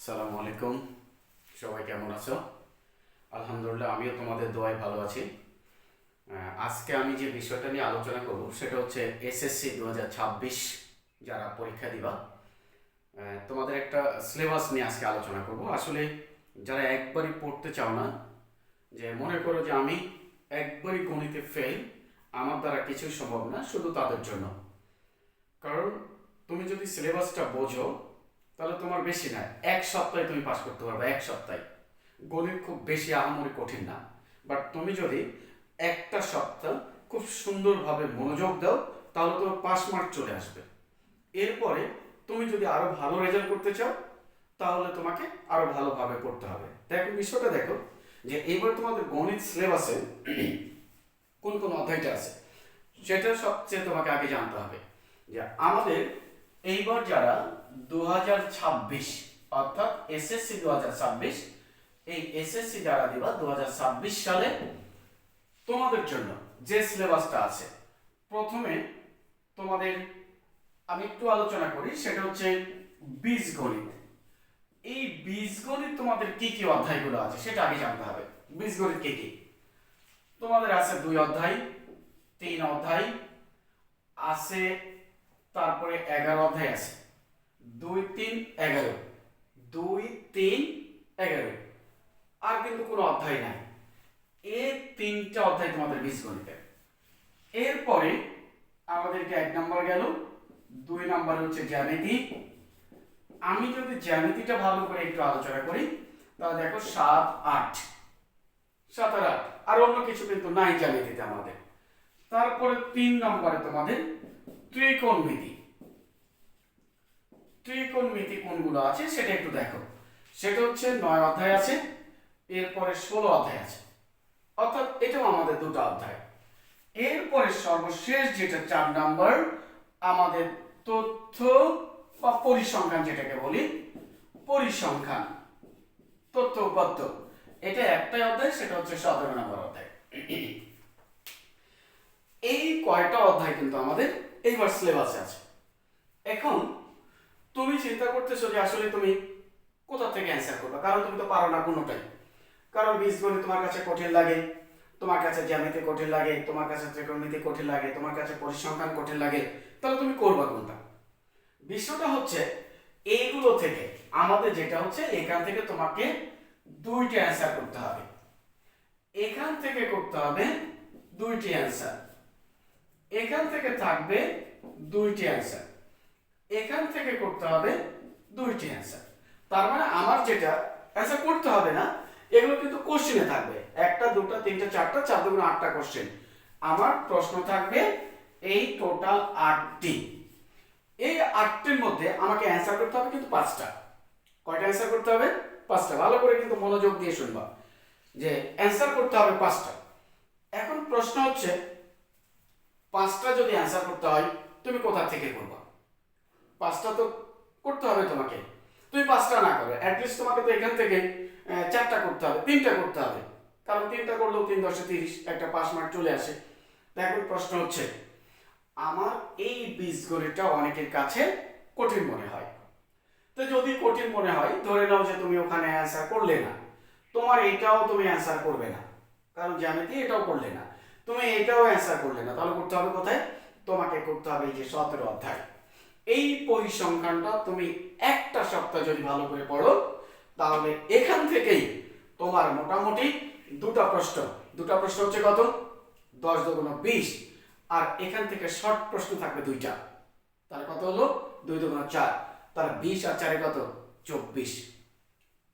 আসসালামু আলাইকুম। সবাই কেমন আছো? আলহামদুলিল্লাহ, আমিও তোমাদের দোয়ায় ভালো আছি। আজকে আমি যে বিষয়টা নিয়ে আলোচনা করব সেটা হচ্ছে এসএসসি 2026 যারা পরীক্ষা দিবা, তোমাদের একটা সিলেবাস নিয়ে আজকে আলোচনা করব। আসলে যারা একবারই পড়তে চাও না, যে মনে করো যে আমি একবারই গণিতে ফেল, আমার দ্বারা কিছুই সম্ভব না, শুধু তাদের জন্য। কারণ তুমি যদি সিলেবাসটা বোঝো তাহলে তোমার বেশি না, এক সপ্তাহে তুমি পাস করতে পারবে। এক সপ্তাহে গণিত খুব বেশি আহামরি কঠিন না। বাট তুমি যদি একটা সপ্তাহ খুব সুন্দরভাবে মনোযোগ দাও তাহলে তোমার পাস মার্ক চলে আসবে। এরপরে তুমি যদি আরো ভালো রেজাল্ট করতে চাও তাহলে তোমাকে আরো ভালোভাবে পড়তে হবে। দেখো বিষয়টা দেখো, যে এইবার তোমাদের গণিত সিলেবাসে কোন কোন অধ্যায়টা আছে সেটা সবচেয়ে তোমাকে আগে জানতে হবে। যে আমাদের এইবার যারা 2026 অর্থাৎ এসএসসি 2026, এই এসএসসি যারা দিবা 2026 সালে তোমাদের জন্য যে সিলেবাসটা আছে, প্রথমে তোমাদের আমি একটু আলোচনা করি, সেটা হচ্ছে বীজগণিত। এই বীজগণিত তোমাদের কি কি অধ্যায়গুলো আছে সেটা আগে জানতে হবে। বীজগণিত কি কি তোমাদের আছে? 2 অধ্যায়, 3 অধ্যায় আছে, তারপরে 11 অধ্যায় আছে। 2 3 11, 2 3 11, আর কিন্তু কোনো অধ্যায় নাই। এই 3টা অধ্যায় তোমাদের বীজগণিতের। এরপরে আমাদেরকে 1 নাম্বার গেল, 2 নাম্বার হচ্ছে জ্যামিতি। আমি যদি জ্যামিতিটা ভালো করে একটু আলোচনা করি তাহলে দেখো 7 8, 7 আর 8, আর অন্য কিছু কিন্তু নাই জ্যামিতিতে আমাদের। তারপরে 3 নম্বরে তোমাদের ত্রিকোণমিতি। ত্রিকোণমিতি কোনগুলো আছে সেটা একটু দেখো। সেটা হচ্ছে 9 অধ্যায় আছে, এরপরে 16 অধ্যায় আছে, অর্থাৎ এটাও আমাদের 2টা অধ্যায়। এরপরে সর্বশেষ যেটা 4 নাম্বার, আমাদের তথ্য বা পরিসংখ্যান, যেটাকে বলি পরিসংখ্যান, তথ্য উপাত্ত। এটা একটাই অধ্যায়, সেটা হচ্ছে 17 নম্বর অধ্যায়। এই কয়টা অধ্যায় কিন্তু আমাদের এইবার সিলেবাসে আছে। এখন তুমি চিন্তা করতেছো যে আসলে তুমি কোথা থেকে অ্যান্সার করবে, কারণ তুমি তো পারো না কোনোটাই। কারণ বীজগণিত তোমার কাছে কঠিন লাগে, তোমার কাছে জ্যামিতি কঠিন লাগে, তোমার কাছে ত্রিকোণমিতি কঠিন লাগে, তোমার কাছে পরিসংখ্যান কঠিন লাগে, তাহলে তুমি করবা কোনটা? বিষয়টা হচ্ছে এইগুলো থেকে আমাদের যেটা হচ্ছে, এখান থেকে তোমাকে 2টি অ্যান্সার করতে হবে। এখান থেকে করতে হবে 2টি অ্যান্সার, এখান থেকে থাকবে 2টি অ্যান্সার, এখান থেকে করতে হবে 2টি অ্যান্সার। তার মানে আমার যেটা অ্যান্সার করতে হবে না, এগুলো কিন্তু কোশ্চেনে থাকবে। 1টা 2টা 3টা 4টা, 4 2 8টা কোশ্চেন। আমার প্রশ্ন থাকবে এই টোটাল 8টি। এই 8টির মধ্যে আমাকে অ্যান্সার করতে হবে কিন্তু 5টা। কয়টা অ্যান্সার করতে হবে? 5টা। ভালো করে কিন্তু মনোযোগ দিয়ে শুনবা, যে অ্যান্সার করতে হবে 5টা। এখন প্রশ্ন হচ্ছে 5টা যদি অ্যান্সার করতে হয় তুমি কোথা থেকে করবা? 5টা তো করতে হবে তোমাকে। তুমি 5টা না করো, অ্যাটলিস্ট তোমাকে তো এখান থেকে 4টা করতে হবে, 3টা করতে হবে। কারণ 3টা করলেও 3 10 30, একটা পাস মার্ক চলে আসে। তো এখন প্রশ্ন হচ্ছে, আমার এই বীজগণিতটা অনেকের কাছে কঠিন মনে হয়। তো যদি কঠিন মনে হয়, ধরে নাও যে তুমি ওখানে অ্যান্সার করলে না, তোমার এইটাও তুমি অ্যান্সার করবে না, কারণ জ্যামিতি এটাও করলে না, তুমি এটাও অ্যান্সার করলে না, তাহলে করতে হবে কোথায়? তোমাকে করতে হবে এই যে 17 অধ্যায়। এই পরিসংখ্যানটা তুমি একটা সপ্তাহ যদি ভালো করে পড়ো তাহলে এখান থেকেই তোমার মোটামুটি 2টা প্রশ্ন, 2টা প্রশ্ন হচ্ছে কত? 10 দুগুণ 20, আর এখান থেকে শর্ট প্রশ্ন থাকবে 2টা, তাহলে কত হলো? 2 দুগুণ 4, তাহলে 20 আর 4 কত? 24।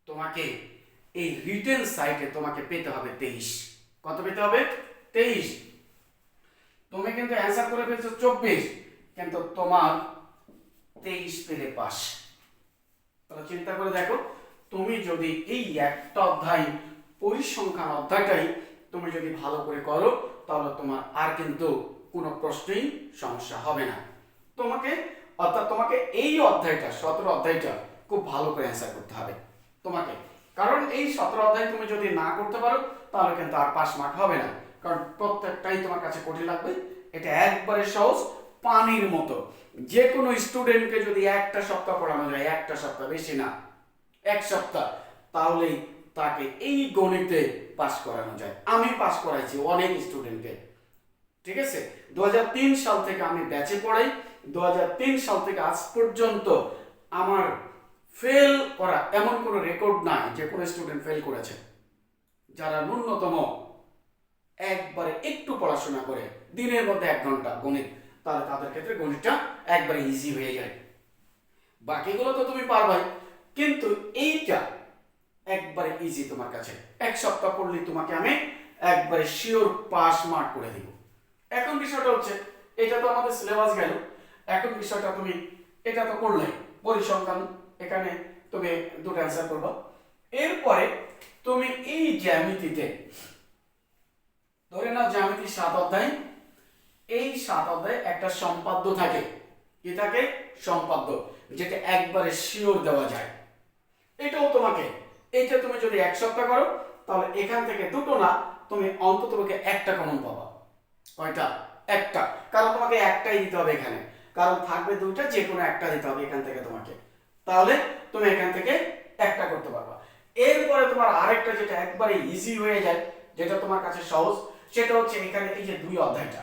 তোমাকে এই রিটেন সাইটে তোমাকে পেতে হবে 23। কত পেতে হবে? 23। তুমি কিন্তু অ্যান্সার করে ফেলছো 24, কিন্তু তোমার 23 পেলে পাস। তাহলে চিন্তা করে দেখো, তুমি যদি এই একটা অধ্যায় পরিসংখ্যান অধ্যায়টাই তুমি যদি ভালো করে করো তাহলে তোমার আর কিন্তু কোনো প্রশ্নেই সমস্যা হবে না। তোমাকে অর্থাৎ তোমাকে এই অধ্যায়টা 17 অধ্যায়টা খুব ভালো করে অ্যান্সার করতে হবে তোমাকে। কারণ এই 17 অধ্যায় তুমি যদি না করতে পারো তাহলে কিন্তু আর পাস মার্ক হবে না, কারণ প্রত্যেকটাই তোমার কাছে কঠিন লাগবে। এটা একবারে সহজ, পানির মতো। যে কোনো স্টুডেন্টকে যদি একটা সপ্তাহ পড়ানো যায়, একটা সপ্তাহ, বেশি না, এক সপ্তাহ, তাহলেই তাকে এই গণিতে পাস করানো যায়। আমি পাস করাইছি অনেক স্টুডেন্টকে, ঠিক আছে। 2003 সাল থেকে আমি ব্যাচে পড়াই। 2003 সাল থেকে আজ পর্যন্ত আমার ফেল করা এমন কোনো রেকর্ড নাই যে কোনো স্টুডেন্ট ফেল করেছে। যারা ন্যূনতম একবারে একটু পড়াশোনা করে দিনের মধ্যে 1 ঘন্টা গণিত, তাহলে তাদের ক্ষেত্রে গণিতটা একবারে ইজি হয়ে যায়। বাকিগুলো তো তুমি পারবাই, কিন্তু এইটা একবারে ইজি তোমার কাছে। 1 সপ্তাহ পড়লে তোমাকে আমি একবারে শিওর পাস মার্ক করে দিব। এখন বিষয়টা হচ্ছে, এটা তো আমাদের সিলেবাস গেল। এখন বিষয়টা তুমি এটা তো করলে পরিসংখ্যান, এখানে তুমি দুটো অ্যান্সার করবা। এরপরে তুমি এই জ্যামিতিতে ধরে নাও জ্যামিতি 7 অধ্যায়, এই 7 অধ্যায়ে একটা সম্পাদ্য থাকে। কি থাকে? সম্পাদ্য, যেটা একবারে শিওর দেওয়া যায়। এটাও তোমাকে, এইটা তুমি যদি 1 সপ্তাহ করো, তাহলে এখান থেকে দুটো না, তুমি অন্তত একটা কমন পাবা। কয়টা? একটা। কারণ তোমাকে একটাই দিতে হবে এখানে, কারণ থাকবে দুইটা, যে কোনো একটা দিতে হবে এখান থেকে তোমাকে, তাহলে তুমি এখান থেকে একটা করতে পারবা। এরপরে তোমার আরেকটা যেটা একবারে ইজি হয়ে যায়, যেটা তোমার কাছে সহজ, সেটা হচ্ছে এখানে এই যে 2 অধ্যায়টা,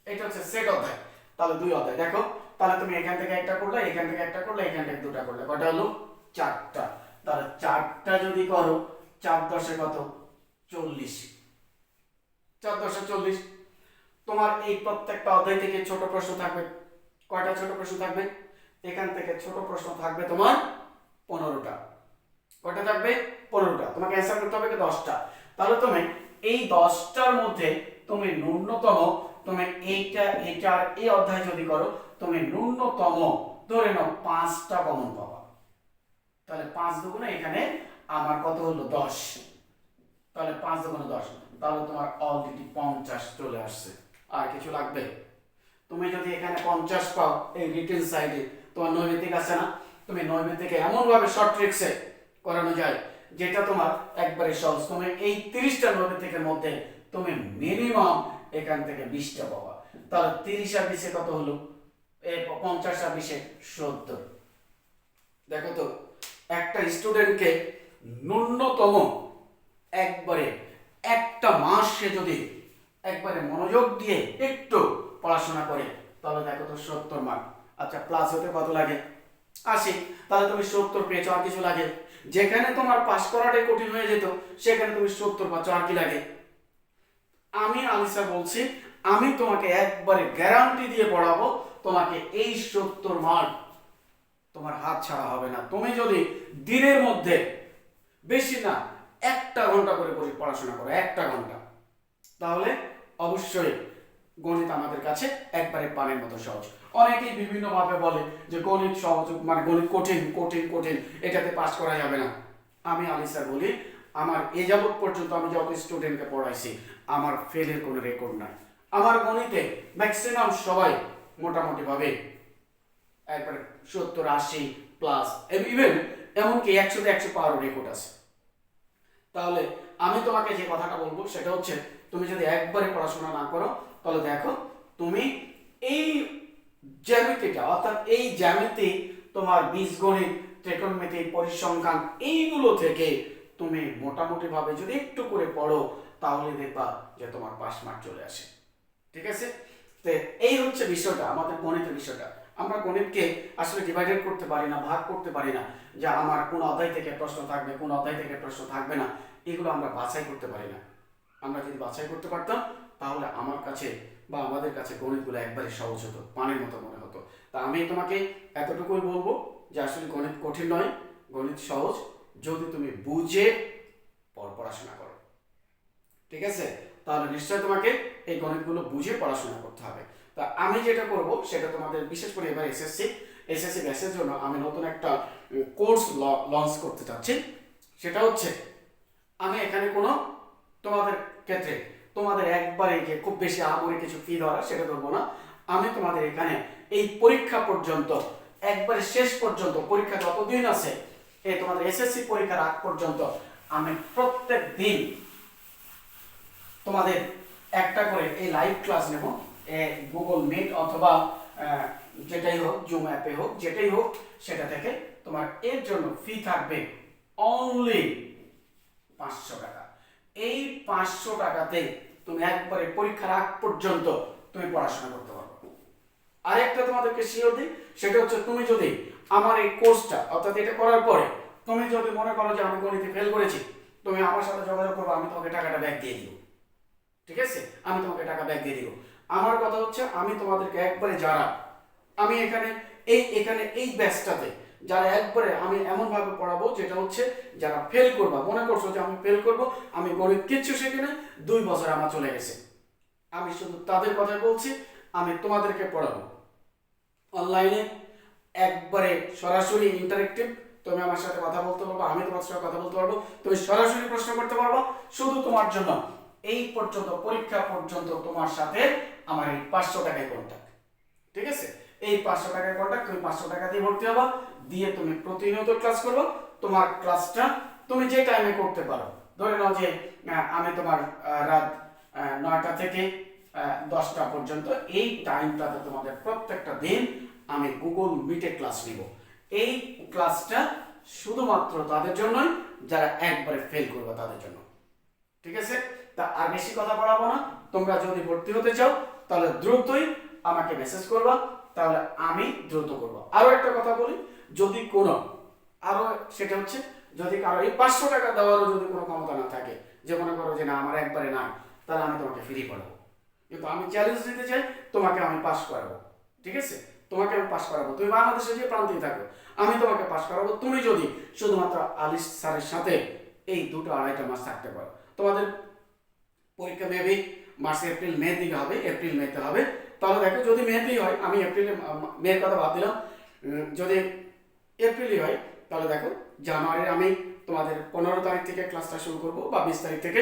এটা হচ্ছে সেট অধ্যায়। তাহলে 2 অধ্যায় দেখো, তাহলে তুমি এখান থেকে একটা করলে, এখান থেকে একটা করলে, এখান থেকে দুটো করলে, কয়টা হলো? 4টা। তাহলে 4টা যদি করো, 4 10 কত? 40। 4 10 40। তোমার এই প্রত্যেকটা অধ্যায় থেকে ছোট প্রশ্ন থাকবে। কয়টা ছোট প্রশ্ন থাকবে? এখান থেকে ছোট প্রশ্ন থাকবে তোমার 15টা। কয়টা থাকবে? 15টা। তোমাকে অ্যানসার করতে হবে 10টা। তাহলে তুমি এই 10টার মধ্যে তুমি ন্যূনতম, তুমি এইটার এই অধ্যায় যদি করো, তুমি ন্যূনতম ধরে নাও 5টা কমন পাবা। তাহলে 5 দুগুণে এখানে আমার কত হলো? 10। তাহলে 5 দুগুণে 10, তাহলে তোমার অলরেডি 50 চলে আসছে। আর কিছু লাগবে? তুমি যদি এখানে 50 পাও, এই রিটেন সাইডে তোমার নৈমিত্তিক আছে না, তুমি নৈমিত্তিকে এমন ভাবে শর্ট ট্রিক্সে করানো যায়, যেটা তোমার একবারে সহজ। তুমি এই 30টা নৈমিত্তিকের মধ্যে তুমি মিনিমাম এখান থেকে 20টা পাবা। তাহলে 30 আর 20 কত হলো? 50 আর 20 70। দেখো তো, একটা স্টুডেন্টকে ন্যূনতম একবারে একটা মাস সে যদি একবারে মনোযোগ দিয়ে একটু পড়াশোনা করে, তাহলে দেখো তো 70 মার্ক। আচ্ছা, প্লাস হতে কত লাগে? 80। তাহলে তুমি 70 পেয়েছো, আর কিছু লাগে? যেখানে তোমার পাস করাটাই কঠিন হয়ে যেত, সেখানে তুমি 70 পাচ্ছ, আর কি লাগে? আমি আলিসা বলছি, আমি তোমাকে একবারে গ্যারান্টি দিয়ে পড়াবো, তোমাকে এই 70 মার্ক তোমার হাত ছাড়া হবে না। তুমি যদি দিনের মধ্যে বেশি না 1 ঘন্টা করে পড়াশোনা করো, 1 ঘন্টা, তাহলে অবশ্যই গণিত আমাদের কাছে একবারে পানির মতো সহজ। অনেকেই বিভিন্ন ভাবে বলে যে গণিত সহজ, মানে গণিত কঠিন কঠিন কঠিন, এটাতে পাস করা যাবে না। আমি আলিসা বলি, আমার এ যাবৎ পর্যন্ত আমি যত স্টুডেন্টকে পড়াইছি, আমার ফেলের কোনো রেকর্ড নাই। আমার গণিতে ম্যাক্সিমাম সবাই মোটামুটি ভাবে একবারে 70 80 প্লাস, ইভেন এমনকি 100 100 পাওয়ারও রেকর্ড আছে। তাহলে আমি তোমাকে যে কথাটা বলবো সেটা হচ্ছে, তুমি যদি একবারে পড়াশোনা না করো, তাহলে দেখো তুমি এই জ্যামিতিটা, অর্থাৎ এই জ্যামিতি, তোমার বীজগণিত, ত্রিকোণমিতি, পরিসংখ্যান, এইগুলো থেকে তুমি মোটামুটি ভাবে যদি একটু করে পড়ো, তাহলে দেখবা যে তোমার পাস মার্ক চলে আসে। ঠিক আছে? তো এই হচ্ছে বিষয়টা, আমাদের গণিতের বিষয়টা। আমরা গণিতকে আসলে ডিভাইডেড করতে পারি না, ভাগ করতে পারি না, যে আমার কোন অধ্যায় থেকে প্রশ্ন থাকবে, কোন অধ্যায় থেকে প্রশ্ন থাকবে না, এগুলো আমরা বাছাই করতে পারি না। আমরা যদি বাছাই করতে পারতাম, তাহলে আমার কাছে বা আমাদের কাছে গণিতগুলো একবারে সহজ হতো, পানির মতো মনে হতো। তা আমি তোমাকে এতটুকুই বলবো যে আসলে গণিত কঠিন নয়, গণিত সহজ, যদি তুমি বুঝে পড়াশোনা করো। ঠিক আছে? তাহলে নিশ্চয় তোমাকে এই গণিতগুলো বুঝে পড়াশোনা করতে হবে। তা আমি যেটা করব সেটা তোমাদের, বিশেষ করে এবার এসএসসি ব্যাচের জন্য আমি নতুন একটা কোর্স লঞ্চ করতে চাচ্ছি। সেটা হচ্ছে, আমি এখানে কোনো তোমাদের ক্ষেত্রে তোমাদের একবারে যে খুব বেশি আহামরি কিছু ফি ধরা সেটা ধরবো না। আমি তোমাদের এখানে এই পরীক্ষা পর্যন্ত, একবারে শেষ পর্যন্ত, পরীক্ষা যতদিন আছে, এই তোমাদের এসএসসি পরীক্ষার আগ পর্যন্ত আমি প্রত্যেক দিন তোমাদের একটা করে এই লাইভ ক্লাস নেব, গুগল মিট অথবা যেটাই হোক, জুম অ্যাপে হোক, যেটাই হোক, সেটা থেকে তোমার এর জন্য ফি থাকবে অনলি 500 টাকা। এই 500 টাকাতে তুমি একবারে পরীক্ষার আগ পর্যন্ত তুমি পড়াশোনা করতে পারবে। আরেকটা তোমাদেরকে শিওর দিই, সেটা হচ্ছে তুমি যদি আমার এই কোর্সটা অর্থাৎ এটা করার পরে তুমি যদি মনে করো যে আমি গণিতে ফেল করেছি, তুমি আমার সাথে যোগাযোগ করবে, আমি তোমাকে টাকাটা ব্যাক দিয়ে দিব। ঠিক আছে, আমি তোমাকে টাকা ব্যাক দিয়ে দিব। আমার কথা হচ্ছে আমি তোমাদেরকে একবারে যারা আমি এখানে এই ব্যাচটাতে যারা একবারে আমি এমন ভাবে পড়াবো যেটা হচ্ছে যারা ফেল করবা, মনে করছো যে আমি ফেল করব, আমি গণিত কিচ্ছু শিখি না, 2 বছর আমার চলে গেছে, আমি শুধু তাদের কথাই বলছি। আমি তোমাদেরকে পড়াবো অনলাইনে, একবারে সরাসরি ইন্টারেক্টিভ। তুমি আমার সাথে কথা বলতে পারবো, আমি তোমার সাথে কথা বলতে পারবো, তুমি সরাসরি প্রশ্ন করতে পারবো। শুধু তোমার জন্য এই পর্যন্ত, পরীক্ষা পর্যন্ত তোমার সাথে আমার এই 500 টাকায় কন্ট্যাক্ট। ঠিক আছে, এই 500 টাকায় কন্ট্যাক্ট, তুমি 500 টাকা দিয়ে ভর্তি হবা, দিয়ে তুমি প্রতিনিয়ত ক্লাস করবো। তোমার ক্লাসটা তুমি যে টাইমে করতে পারো, ধরে নাও যে আমি তোমার রাত 9টা থেকে 10টা পর্যন্ত এই টাইমটাতে তোমাদের প্রত্যেকটা দিন আমি গুগল মিটে ক্লাস নিব। এই ক্লাসটা শুধুমাত্র তাদের জন্যই যারা একবারে ফেল করবে তাদের জন্য। ঠিক আছে, তা আর বেশি কথা বলাবো না। তোমরা যদি ভর্তি হতে চাও তাহলে দ্রুতই আমাকে মেসেজ করবা, তাহলে আমি দ্রুত করব। আরো একটা কথা বলি, যদি কোনো আরো সেটা হচ্ছে যদি কারো এই 500 টাকা দেওয়ারও যদি কোনো ক্ষমতা না থাকে, যে মনে করো যে না আমার একবারে নাই, তাহলে আমি তোমাকে ফ্রি পড়াবো। কিন্তু আমি চ্যালেঞ্জ দিতে চাই, তোমাকে আমি পাস করাবো। ঠিক আছে, তোমাকে আমি পাস করাবো, তুমি বাংলাদেশে যে প্রান্তেই থাকো আমি তোমাকে পাস করাবো, তুমি যদি শুধুমাত্র আলিশ স্যারের সাথে এই 2-2.5 মাস থাকতে পারো। তোমাদের পরীক্ষা মেবি মার্চ এপ্রিল মে দিকে হবে, এপ্রিল মেতে হবে। তাহলে দেখো যদি মেতেই হয়, আমি এপ্রিলে মেয়ের কথা বাদ দিলাম, যদি এপ্রিলই হয় তাহলে দেখো জানুয়ারির আমি তোমাদের 15 তারিখ থেকে ক্লাসটা শুরু করবো, বা 20 তারিখ থেকে,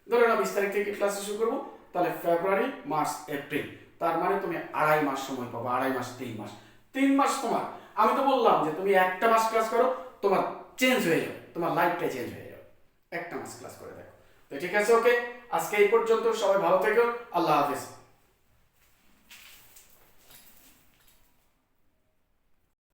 ধরে নাও 20 তারিখ থেকে ক্লাসটা শুরু করবো, তাহলে ফেব্রুয়ারি মার্চ এপ্রিল, তার মানে তুমি 2.5 মাস সময় পাবো, 2.5 মাস 3 মাস, 3 মাস তোমার। আমি তো বললাম যে তুমি একটা মাস ক্লাস করো, তোমার চেঞ্জ হয়ে যাবে, তোমার লাইফটাই চেঞ্জ হয়ে যাবে, একটা মাস ক্লাস করে দেখো। তো ঠিক আছে, ওকে, আজকে এই পর্যন্ত, সবাই ভালো থেকো, আল্লাহ হাফেজ।